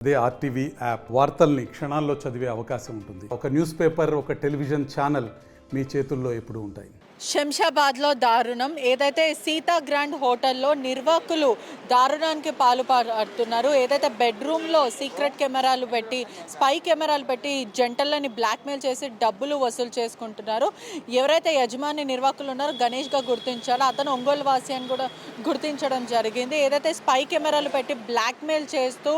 అదే RTV app వార్తల్ని క్షణాల్లో చదివే అవకాశం ఉంటుంది. ఒక న్యూస్ పేపర్, ఒక టెలివిజన్ ఛానల్ మీ చేతుల్లో ఎప్పుడూ ఉంటాయి. శంషాబాద్లో దారుణం. ఏదైతే సీతా గ్రాండ్ హోటల్లో నిర్వాహకులు దారుణానికి పాల్పడుతున్నారు. ఏదైతే బెడ్రూమ్లో సీక్రెట్ కెమెరాలు పెట్టి, స్పై కెమెరాలు పెట్టి జంటలని బ్లాక్మెయిల్ చేసి డబ్బులు వసూలు చేసుకుంటున్నారు. ఎవరైతే యజమాని నిర్వాహకులు ఉన్నారో గణేష్గా గుర్తించారో అతను ఒంగోలు వాసి అని కూడా గుర్తించడం జరిగింది. ఏదైతే స్పై కెమెరాలు పెట్టి బ్లాక్మెయిల్ చేస్తూ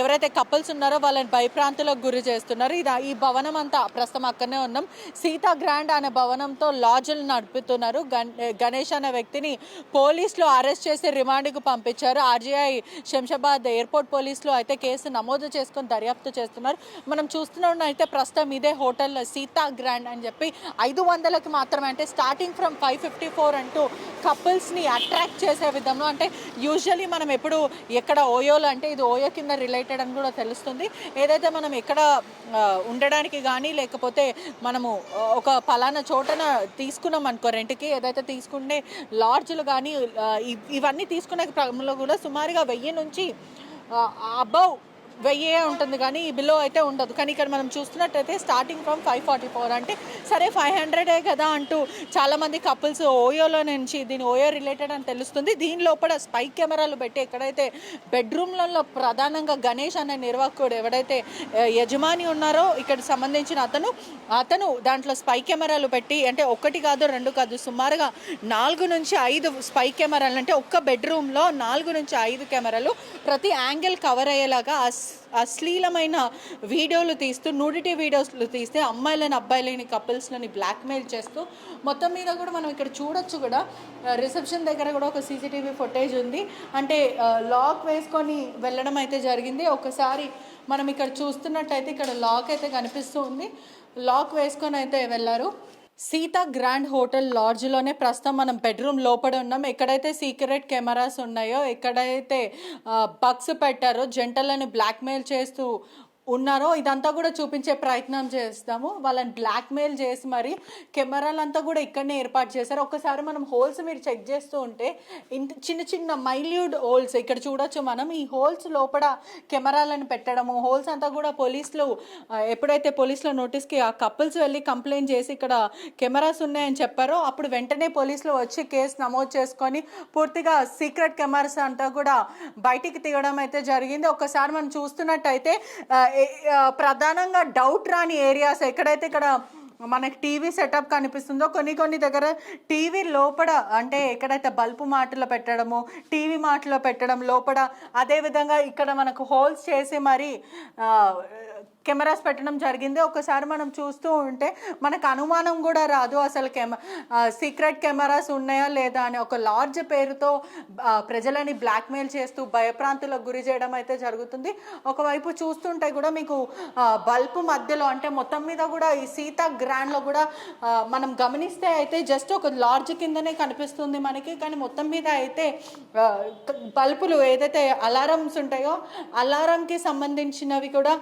ఎవరైతే కపుల్స్ ఉన్నారో వాళ్ళని భయప్రాంతులకు గురి చేస్తున్నారు. ఈ భవనం అంతా ప్రస్తుతం అక్కడనే ఉన్నాం. సీతా గ్రాండ్ అనే భవనంతో లాడ్జ్లు నడుపుతున్నారు. గణేష్ అనే వ్యక్తిని పోలీసులు అరెస్ట్ చేసి రిమాండ్కు పంపించారు. ఆర్జీఐ శంషాబాద్ ఎయిర్పోర్ట్ పోలీసులు అయితే కేసు నమోదు చేసుకొని దర్యాప్తు చేస్తున్నారు. మనం చూస్తున్నాం అయితే ప్రస్తుతం ఇదే హోటల్ సీతా గ్రాండ్ అని చెప్పి 500కి మాత్రమే, అంటే స్టార్టింగ్ ఫ్రమ్ 554 అంటూ కపుల్స్ని అట్రాక్ట్ చేసే విధంలో, అంటే యూజువలీ మనం ఎప్పుడు ఎక్కడ ఓయోలు అంటే ఇది ఓయో కింద రిలేటెడ్ అని కూడా తెలుస్తుంది. ఏదైతే మనం ఎక్కడ ఉండడానికి కానీ లేకపోతే మనము ఒక పలానా చోటన తీసుకున్నాం అనుకో రెంట్కి, ఏదైతే తీసుకుంటే లాడ్జ్లు కానీ ఇవన్నీ తీసుకునే క్రమంలో కూడా సుమారుగా 1000 నుంచి అబౌవ్ 1000 ఉంటుంది కానీ ఈ బిలో అయితే ఉండదు. కానీ ఇక్కడ మనం చూస్తున్నట్టయితే స్టార్టింగ్ ఫ్రమ్ 544, అంటే సరే 500 కదా అంటూ చాలామంది కపుల్స్ ఓయోలో నుంచి, దీని ఓయో రిలేటెడ్ అని తెలుస్తుంది. దీని లోపల స్పై కెమెరాలు పెట్టి ఎక్కడైతే బెడ్రూమ్లలో ప్రధానంగా గణేష్ అనే నిర్వాహకుడు ఎవడైతే యజమాని ఉన్నారో ఇక్కడ సంబంధించిన అతను దాంట్లో స్పై కెమెరాలు పెట్టి, అంటే 1 కాదు 2 కాదు సుమారుగా 4 నుంచి 5 స్పై కెమెరాలు, అంటే ఒక్క బెడ్రూమ్లో 4 నుంచి 5 కెమెరాలు ప్రతి యాంగిల్ కవర్ అయ్యేలాగా అశ్లీలమైన వీడియోలు తీస్తూ, నూడిటీ వీడియోస్లు తీస్తే అమ్మాయిలని అబ్బాయిలని కపుల్స్లని బ్లాక్మెయిల్ చేస్తూ మొత్తం మీద కూడా మనం ఇక్కడ చూడొచ్చు కూడా రిసెప్షన్ దగ్గర కూడా ఒక సీసీటీవీ ఫుటేజ్ ఉంది. అంటే లాక్ వేసుకొని వెళ్ళడం అయితే జరిగింది. ఒకసారి మనం ఇక్కడ చూస్తున్నట్టయితే ఇక్కడ లాక్ అయితే కనిపిస్తూ ఉంది. లాక్ వేసుకొని అయితే వెళ్ళారు. సీతా గ్రాండ్ హోటల్ లాడ్జ్లోనే ప్రస్తుతం మనం బెడ్రూమ్ లోపల ఉన్నాం. ఎక్కడైతే సీక్రెట్ కెమెరాస్ ఉన్నాయో, ఎక్కడైతే బగ్స్ పెట్టారో, జంటలను బ్లాక్మెయిల్ చేస్తూ ఉన్నారో ఇదంతా కూడా చూపించే ప్రయత్నం చేస్తాము. వాళ్ళని బ్లాక్మెయిల్ చేసి మరి కెమెరాలంతా కూడా ఇక్కడనే ఏర్పాటు చేశారు. ఒకసారి మనం హోల్స్ మీరు చెక్ చేస్తూ ఉంటే ఇంత చిన్న చిన్న మైల్యూట్ హోల్స్ ఇక్కడ చూడొచ్చు మనం. ఈ హోల్స్ లోపల కెమెరాలను పెట్టడము, హోల్స్ అంతా కూడా పోలీసులు ఎప్పుడైతే పోలీసుల నోటీస్కి ఆ కపుల్స్ వెళ్ళి కంప్లైంట్ చేసి ఇక్కడ కెమెరాస్ ఉన్నాయని చెప్పారో అప్పుడు వెంటనే పోలీసులు వచ్చి కేసు నమోదు చేసుకొని పూర్తిగా సీక్రెట్ కెమెరాస్ అంతా కూడా బయటికి తీయడం అయితే జరిగింది. ఒకసారి మనం చూస్తున్నట్టయితే ప్రధానంగా డౌట్ రాని ఏరియాస్ ఎక్కడైతే ఇక్కడ మనకి టీవీ సెటప్ కనిపిస్తుందో, కొన్ని దగ్గర టీవీ లోపల, అంటే ఎక్కడైతే బల్బు మాటలో పెట్టడము, టీవీ మాటలో పెట్టడం లోపల, అదేవిధంగా ఇక్కడ మనకు హోల్స్ చేసి మరి కెమెరాస్ పెట్టడం జరిగింది. ఒకసారి మనం చూస్తూ ఉంటే మనకు అనుమానం కూడా రాదు అసలు సీక్రెట్ కెమెరాస్ ఉన్నాయా లేదా అని. ఒక లార్జ్ పేరుతో ప్రజలని బ్లాక్మెయిల్ చేస్తూ భయప్రాంతులకు గురి చేయడం అయితే జరుగుతుంది. ఒకవైపు చూస్తుంటే కూడా మీకు బల్బు మధ్యలో, అంటే మొత్తం మీద కూడా ఈ సీతా గ్రాండ్లో కూడా మనం గమనిస్తే అయితే జస్ట్ ఒక లార్జ్ కిందనే కనిపిస్తుంది మనకి. కానీ మొత్తం మీద అయితే బల్బులు ఏదైతే అలారమ్స్ ఉంటాయో అలారంకి సంబంధించినవి కూడా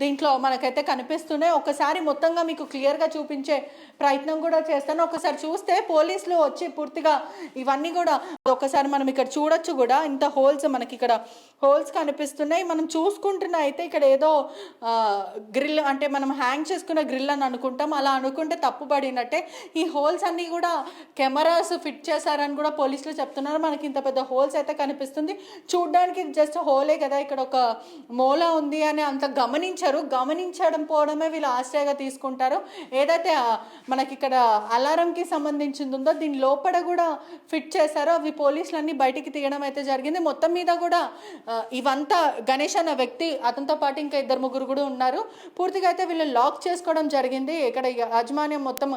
దీంట్లో మనకైతే కనిపిస్తున్నాయి. ఒకసారి మొత్తంగా మీకు క్లియర్గా చూపించే ప్రయత్నం కూడా చేస్తాను. ఒకసారి చూస్తే పోలీసులు వచ్చి పూర్తిగా ఇవన్నీ కూడా ఒకసారి మనం ఇక్కడ చూడొచ్చు కూడా. ఇంత హోల్స్ మనకి ఇక్కడ హోల్స్ కనిపిస్తున్నాయి. మనం చూసుకుంటున్నా అయితే ఇక్కడ ఏదో గ్రిల్, అంటే మనం హ్యాంగ్ చేసుకున్న గ్రిల్ అని అనుకుంటాం. అలా అనుకుంటే తప్పుపడినట్టే. ఈ హోల్స్ అన్నీ కూడా కెమెరాస్ ఫిట్ చేశారని కూడా పోలీసులు చెప్తున్నారు. మనకి ఇంత పెద్ద హోల్స్ అయితే కనిపిస్తుంది. చూడ్డానికి జస్ట్ హోలే కదా, ఇక్కడ ఒక మూల ఉంది అని అంత గమనించడం పోవడమే వీళ్ళు ఆశ్రయగా తీసుకుంటారు. ఏదైతే మనకి ఇక్కడ అలారంకి సంబంధించింది ఉందో దీని లోపల కూడా ఫిట్ చేశారో అవి పోలీసులన్నీ బయటికి తీయడం అయితే జరిగింది. మొత్తం మీద కూడా ఇవంతా గణేష్ అన్న వ్యక్తి, అతనితో పాటు ఇంకా 2-3 కూడా ఉన్నారు. పూర్తిగా అయితే వీళ్ళు లాక్ చేసుకోవడం జరిగింది. ఇక్కడ యాజమాన్యం మొత్తం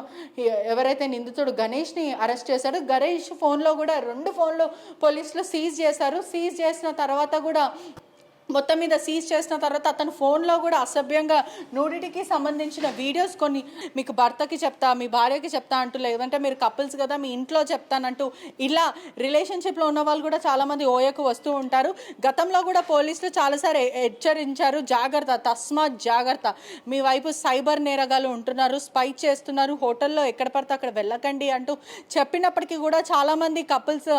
ఎవరైతే నిందితుడు గణేష్ని అరెస్ట్ చేశాడు. గణేష్ ఫోన్లో కూడా 2 ఫోన్లు పోలీసులు సీజ్ చేశారు. సీజ్ చేసిన తర్వాత కూడా మొత్తం మీద సీజ్ చేసిన తర్వాత అతను ఫోన్లో కూడా అసభ్యంగా నూడిటీకి సంబంధించిన వీడియోస్ కొన్ని, మీకు భర్తకి చెప్తా, మీ భార్యకి చెప్తా అంటూ, లేదంటే మీరు కపుల్స్ కదా మీ ఇంట్లో చెప్తానంటూ ఇలా రిలేషన్షిప్లో ఉన్న వాళ్ళు కూడా చాలామంది ఓయకు వస్తూ ఉంటారు. గతంలో కూడా పోలీసులు చాలాసార్లు హెచ్చరించారు, జాగ్రత్త, తస్మాత్ జాగ్రత్త, మీ వైపు సైబర్ నేరగాలు ఉంటున్నారు, స్పై చేస్తున్నారు, హోటల్లో ఎక్కడ పడితే అక్కడ వెళ్ళకండి అంటూ చెప్పినప్పటికీ కూడా చాలామంది కపుల్స్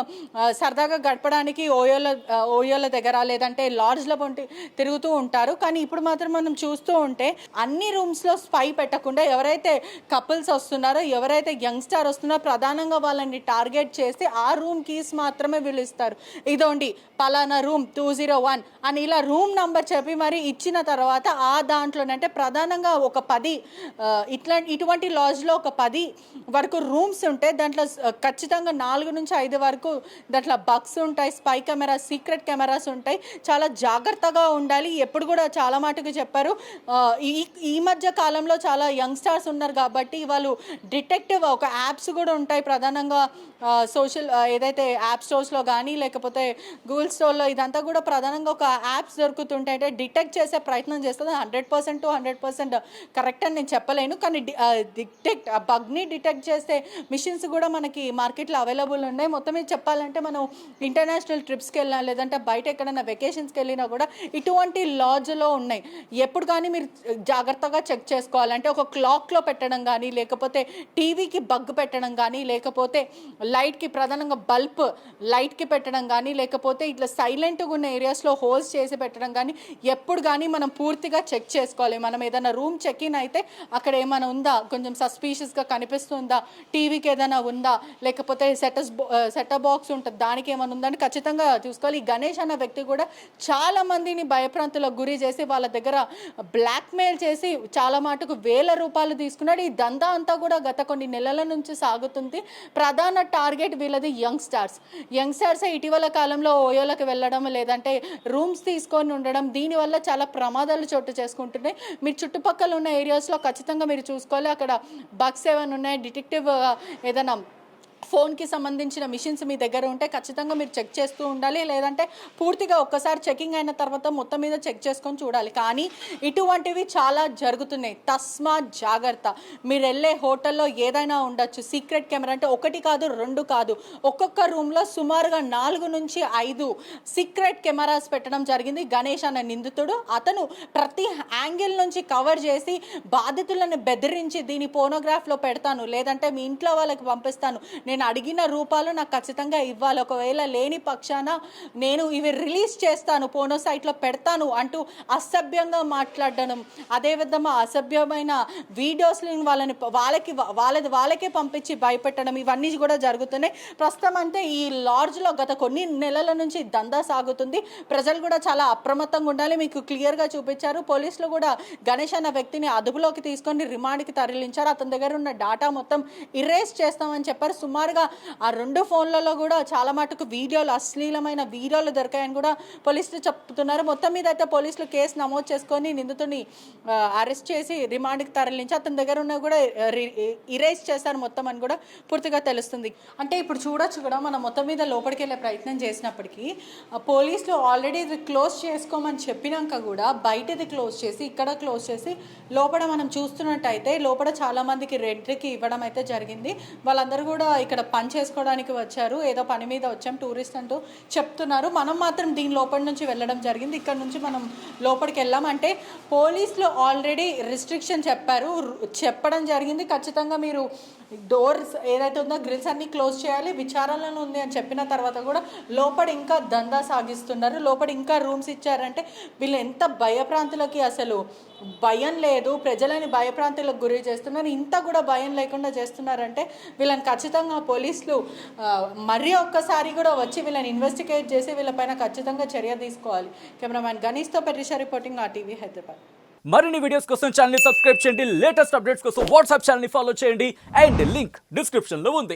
సరదాగా గడపడానికి ఓయోల దగ్గర లేదంటే లాడ్జ్లో పొంటి తిరుగుతూ ఉంటారు. కానీ ఇప్పుడు మాత్రం మనం చూస్తూ ఉంటే అన్ని రూమ్స్లో స్పై పెట్టకుండా ఎవరైతే కపుల్స్ వస్తున్నారో, ఎవరైతే యంగ్స్టార్ వస్తున్నారో ప్రధానంగా వాళ్ళని టార్గెట్ చేసి ఆ రూమ్ కీస్ మాత్రమే వీళ్ళు ఇస్తారు. ఇదోండి పలానా రూమ్ 201 అని ఇలా రూమ్ నంబర్ చెప్పి మరి ఇచ్చిన తర్వాత ఆ దాంట్లోనంటే ప్రధానంగా ఒక 10 ఇటువంటి లాడ్జ్లో ఒక 10 వరకు రూమ్స్ ఉంటాయి. దాంట్లో ఖచ్చితంగా 4 నుంచి 5 వరకు దాంట్లో బగ్స్ ఉంటాయి, స్పై కెమెరాస్, సీక్రెట్ కెమెరాస్ ఉంటాయి. చాలా జాగ్రత్తగా ఉండాలి. ఎప్పుడు కూడా చాలా మాటకు చెప్పారు. ఈ మధ్య కాలంలో చాలా యంగ్స్టార్స్ ఉన్నారు కాబట్టి వాళ్ళు డిటెక్టివ్ ఒక యాప్స్ కూడా ఉంటాయి. ప్రధానంగా సోషల్ ఏదైతే యాప్ స్టోర్స్లో కానీ లేకపోతే గూగుల్ స్టోర్లో ఇదంతా కూడా ప్రధానంగా ఒక యాప్స్ దొరుకుతుంటాయి. అంటే డిటెక్ట్ చేసే ప్రయత్నం చేస్తుంది. 100% to 100% కరెక్ట్ అని నేను చెప్పలేను, కానీ బగ్ని డిటెక్ట్ చేసే మిషన్స్ కూడా మనకి మార్కెట్లో అవైలబుల్ ఉన్నాయి. మొత్తం మీద చెప్పాలంటే మనం ఇంటర్నేషనల్ ట్రిప్స్కి వెళ్ళినా లేదంటే బయట ఎక్కడైనా వెకేషన్స్కి వెళ్ళినా కూడా ఇటువంటి లాడ్జ్లో ఉన్నాయి. ఎప్పుడు కానీ మీరు జాగ్రత్తగా చెక్ చేసుకోవాలంటే ఒక క్లాక్లో పెట్టడం కానీ, లేకపోతే టీవీకి బగ్ పెట్టడం కానీ, లేకపోతే లైట్కి ప్రధానంగా బల్బ్ లైట్కి పెట్టడం కానీ, లేకపోతే ఇట్లా సైలెంట్గా ఉన్న ఏరియాస్లో హోల్స్ చేసి పెట్టడం కానీ ఎప్పుడు కానీ మనం పూర్తిగా చెక్ చేసుకోవాలి. మనం ఏదైనా రూమ్ చెక్ ఇన్ అయితే అక్కడ ఏమైనా ఉందా, కొంచెం సస్పీషియస్గా కనిపిస్తుందా, టీవీకి ఏదైనా ఉందా, లేకపోతే సెటప్ బాక్స్ ఉంటుంది దానికి ఏమైనా ఉందని ఖచ్చితంగా చూసుకోవాలి. ఈ గణేష్ అన్న వ్యక్తి కూడా చాలా మందిని భయప్రాంతులకు గురి చేసి వాళ్ళ దగ్గర బ్లాక్మెయిల్ చేసి చాలా మటుకు ₹1,000 తీసుకున్నాడు. ఈ దందా అంతా కూడా గత కొన్ని నెలల నుంచి సాగుతుంది. ప్రధాన టార్గెట్ వీళ్ళది యంగ్స్టార్సే ఇటీవల కాలంలో ఓయోలకు వెళ్ళడం లేదంటే రూమ్స్ తీసుకొని ఉండడం, దీనివల్ల చాలా ప్రమాదాలు చోటు చేసుకుంటున్నాయి. మీరు చుట్టుపక్కల ఉన్న ఏరియాస్లో ఖచ్చితంగా మీరు చూసుకోవాలి. అక్కడ బగ్స్ ఏమైనా ఉన్నాయి, డిటెక్టివ్ ఏదైనా ఫోన్కి సంబంధించిన మిషన్స్ మీ దగ్గర ఉంటే ఖచ్చితంగా మీరు చెక్ చేస్తూ ఉండాలి. లేదంటే పూర్తిగా ఒక్కసారి చెకింగ్ అయిన తర్వాత మొత్తం మీద చెక్ చేసుకొని చూడాలి. కానీ ఇటువంటివి చాలా జరుగుతున్నాయి. తస్మా జాగ్రత్త. మీరు వెళ్ళే హోటల్లో ఏదైనా ఉండొచ్చు. సీక్రెట్ కెమెరా అంటే 1 కాదు 2 కాదు, ఒక్కొక్క రూమ్లో సుమారుగా 4 నుంచి 5 సీక్రెట్ కెమెరాస్ పెట్టడం జరిగింది. గణేష్ అన్న నిందితుడు అతను ప్రతి యాంగిల్ నుంచి కవర్ చేసి బాధితులను బెదిరించి దీని పోనోగ్రాఫ్లో పెడతాను, లేదంటే మీ ఇంట్లో వాళ్ళకి పంపిస్తాను, నేను అడిగిన రూపాలు నాకు ఖచ్చితంగా ఇవ్వాలి, ఒకవేళ లేని పక్షాన నేను ఇవి రిలీజ్ చేస్తాను, పోనో సైట్లో పెడతాను అంటూ అసభ్యంగా మాట్లాడడం, అదేవిధంగా అసభ్యమైన వీడియోస్ని వాళ్ళకే పంపించి భయపెట్టడం, ఇవన్నీ కూడా జరుగుతున్నాయి. ప్రస్తుతం అంటే ఈ లాడ్జ్లో గత కొన్ని నెలల నుంచి దందా సాగుతుంది. ప్రజలు కూడా చాలా అప్రమత్తంగా ఉండాలి. మీకు క్లియర్గా చూపించారు. పోలీసులు కూడా గణేష్ అన్న వ్యక్తిని అదుపులోకి తీసుకొని రిమాండ్కి తరలించారు. అతని దగ్గర ఉన్న డాటా మొత్తం ఇరేజ్ చేస్తామని చెప్పారు. సుమారుగా ఆ 2 ఫోన్లలో కూడా చాలా మటుకు అశ్లీలమైన వీడియోలు దొరికాయని కూడా పోలీసులు చెప్తున్నారు. మొత్తం మీద అయితే పోలీసులు కేసు నమోదు చేసుకొని నిందితుడిని అరెస్ట్ చేసి రిమాండ్కి తరలించి అతని దగ్గర ఉన్న కూడా ఇరేజ్ చేశారు మొత్తం అని కూడా పూర్తిగా తెలుస్తుంది. అంటే ఇప్పుడు చూడొచ్చు కూడా మనం మొత్తం మీద లోపలికి వెళ్ళే ప్రయత్నం చేసినప్పటికీ పోలీసులు ఆల్రెడీ ఇది క్లోజ్ చేసుకోమని చెప్పినాక కూడా బయటది క్లోజ్ చేసి ఇక్కడ క్లోజ్ చేసి లోపల మనం చూస్తున్నట్టయితే లోపల చాలా మందికి రెంట్కి ఇవ్వడం అయితే జరిగింది. వాళ్ళందరూ కూడా ఇక్కడ పని చేసుకోవడానికి వచ్చారు, ఏదో పని మీద వచ్చాం టూరిస్ట్ అంటూ చెప్తున్నారు. మనం మాత్రం దీని లోపల నుంచి వెళ్ళడం జరిగింది. ఇక్కడ నుంచి మనం లోపలికి వెళ్ళామంటే పోలీసులు ఆల్రెడీ రిస్ట్రిక్షన్ చెప్పడం జరిగింది. ఖచ్చితంగా మీరు డోర్స్ ఏదైతే ఉందో గ్రిల్స్ అన్ని క్లోజ్ చేయాలి, విచారణలో ఉంది అని చెప్పిన తర్వాత కూడా లోపల ఇంకా దందా సాగిస్తున్నారు. లోపల ఇంకా రూమ్స్ ఇచ్చారంటే వీళ్ళు ఎంత భయప్రాంతులకి, అసలు భయం లేదు, ప్రజలని భయప్రాంతులకు గురి చేస్తున్నారు. ఇంత కూడా భయం లేకుండా చేస్తున్నారంటే వీళ్ళని ఖచ్చితంగా పోలీసులు మరీ ఒక్కసారి కూడా వచ్చి వీళ్ళని ఇన్వెస్టిగేట్ చేసి వీళ్ళపైన ఖచ్చితంగా చర్య తీసుకోవాలి. Cameraman గణేష్తో పెట్రిషా reporting RTV Hyderabad. మరిన్ని వీడియోస్ కోసం ఛానల్ ని సబ్స్క్రైబ్ చేయండి, లేటెస్ట్ అప్డేట్స్ కోసం వాట్సాప్ ఛానల్ ని ఫాలో చేయండి అండ్ లింక్ డిస్క్రిప్షన్ లో ఉంది.